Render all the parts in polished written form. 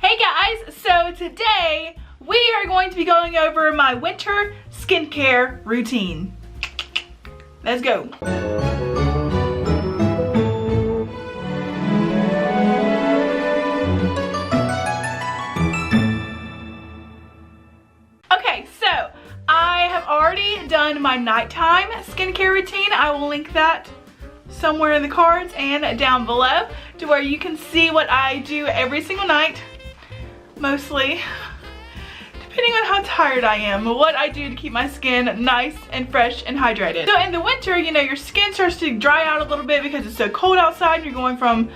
Hey guys, so today we are going to be going over my winter skincare routine. Let's go. Okay, so I have already done my nighttime skincare routine. I will link that somewhere in the cards and down below to where you can see what I do every single night. Mostly, depending on how tired I am, what I do to keep my skin nice and fresh and hydrated. So in the winter, you know, your skin starts to dry out a little bit because it's so cold outside. You're going from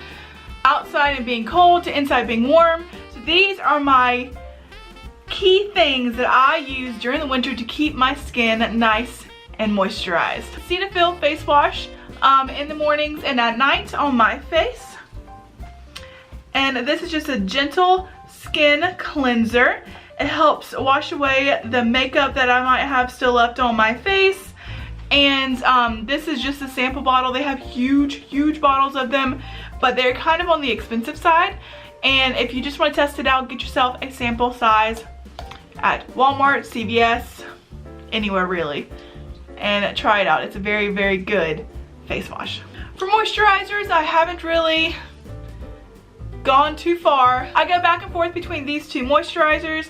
outside and being cold to inside being warm. So these are my key things that I use during the winter to keep my skin nice and moisturized. Cetaphil face wash in the mornings and at night on my face. And this is just a gentle skin cleanser. It helps wash away the makeup that I might have still left on my face. And this is just a sample bottle. They have huge bottles of them, but they're kind of on the expensive side. And if you just want to test it out, get yourself a sample size at Walmart, CVS, anywhere really, and try it out. It's a very good face wash. For moisturizers, I haven't really gone too far. I go back and forth between these two moisturizers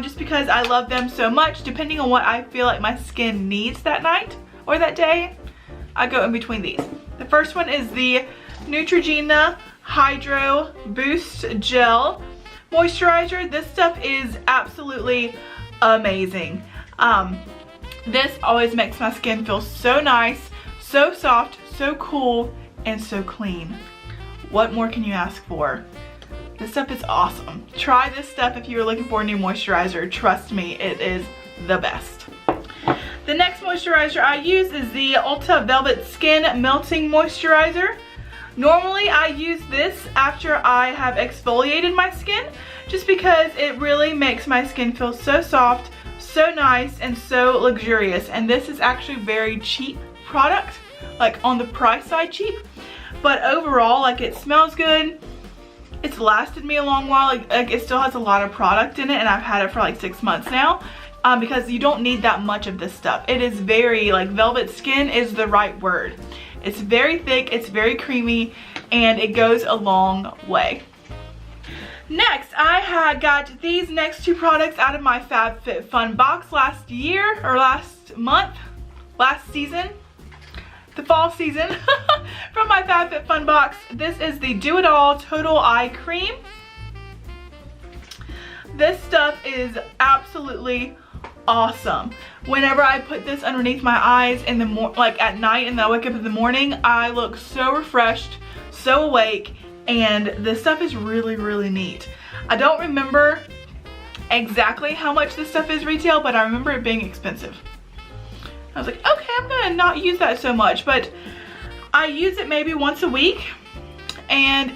just because I love them so much. Depending on what I feel like my skin needs that night or that day, I go in between these. The first one is the Neutrogena Hydro Boost Gel Moisturizer. This stuff is absolutely amazing. This always makes my skin feel so nice, so soft, so cool, and so clean. What more can you ask for? This stuff is awesome. Try this stuff if you're looking for a new moisturizer. Trust me, it is the best. The next moisturizer I use is the Ulta Velvet Skin Melting Moisturizer. Normally I use this after I have exfoliated my skin just because it really makes my skin feel so soft, so nice, and so luxurious. And this is actually a very cheap product, like on the price side cheap. But overall, like, it smells good. It's lasted me a long while. Like it still has a lot of product in it, and I've had it for like 6 months now because you don't need that much of this stuff. It is very, like, velvet skin is the right word. It's very thick, it's very creamy, and it goes a long way. Next, I had got these next two products out of my FabFitFun box last year, or last month, last season. The fall season from my FabFitFun box. This is the Do It All Total Eye Cream. This stuff is absolutely awesome. Whenever I put this underneath my eyes in the like at night and then I wake up in the morning, I look so refreshed, so awake, and this stuff is really neat. I don't remember exactly how much this stuff is retail, but I remember it being expensive. I was like, okay, I'm gonna not use that so much, but I use it maybe once a week, and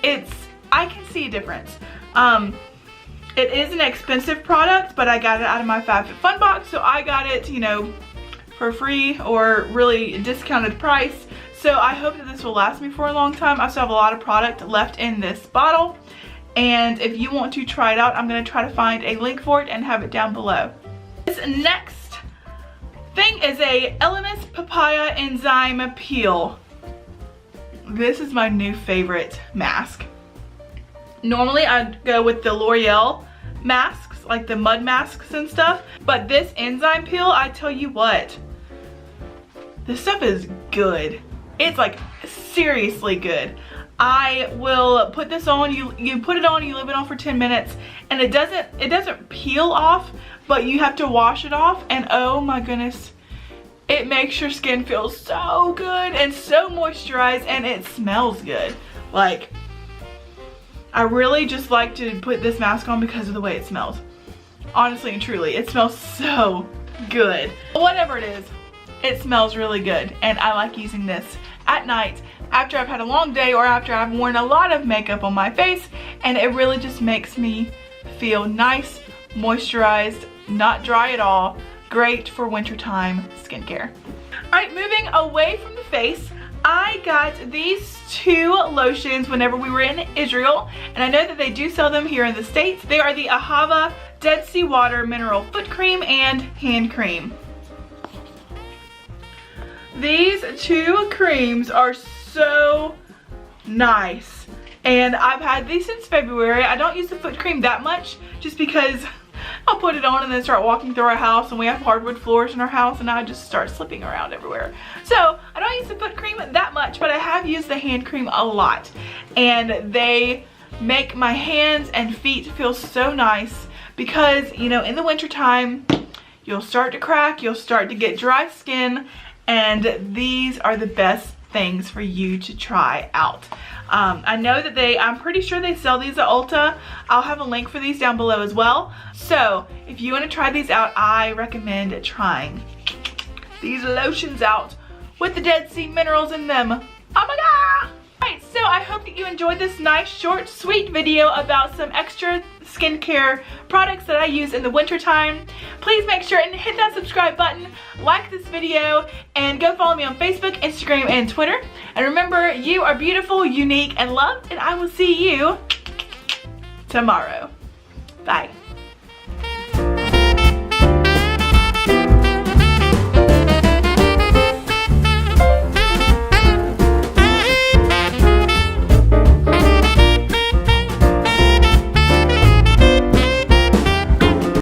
I can see a difference. It is an expensive product, but I got it out of my FabFitFun box, so I got it, you know, for free or really discounted price. So I hope that this will last me for a long time. I still have a lot of product left in this bottle, and if you want to try it out, I'm gonna try to find a link for it and have it down below. This next thing is a Elemis Papaya Enzyme Peel. This is my new favorite mask. Normally I'd go with the L'Oreal masks, like the mud masks and stuff, but this enzyme peel, I tell you what, this stuff is good. It's like seriously good. I will put this on, you put it on, you leave it on for 10 minutes, and it doesn't peel off, but you have to wash it off, and oh my goodness, it makes your skin feel so good and so moisturized, and it smells good. Like, I really just like to put this mask on because of the way it smells. Honestly and truly, it smells so good. Whatever it is, it smells really good, and I like using this at night after I've had a long day or after I've worn a lot of makeup on my face, and it really just makes me feel nice, moisturized, not dry at all. Great for wintertime skincare. Alright, moving away from the face, I got these 2 lotions whenever we were in Israel, and I know that they do sell them here in the States. They are the AHAVA Dead Sea Water Mineral Foot Cream and Hand Cream. These 2 creams are so nice, and I've had these since February. I don't use the foot cream that much just because I'll put it on and then start walking through our house, and we have hardwood floors in our house, and I just start slipping around everywhere. So I don't use the foot cream that much, but I have used the hand cream a lot, and they make my hands and feet feel so nice because, you know, in the winter time you'll start to crack, you'll start to get dry skin, and these are the best things for you to try out. I know that I'm pretty sure they sell these at Ulta. I'll have a link for these down below as well. So if you want to try these out, I recommend trying these lotions out with the Dead Sea minerals in them. Oh my god! Alright, so I hope that you enjoyed this nice, short, sweet video about some extra skincare products that I use in the winter time. Please make sure and hit that subscribe button, like this video, and go follow me on Facebook, Instagram, and Twitter. And remember, you are beautiful, unique, and loved, and I will see you tomorrow. Bye.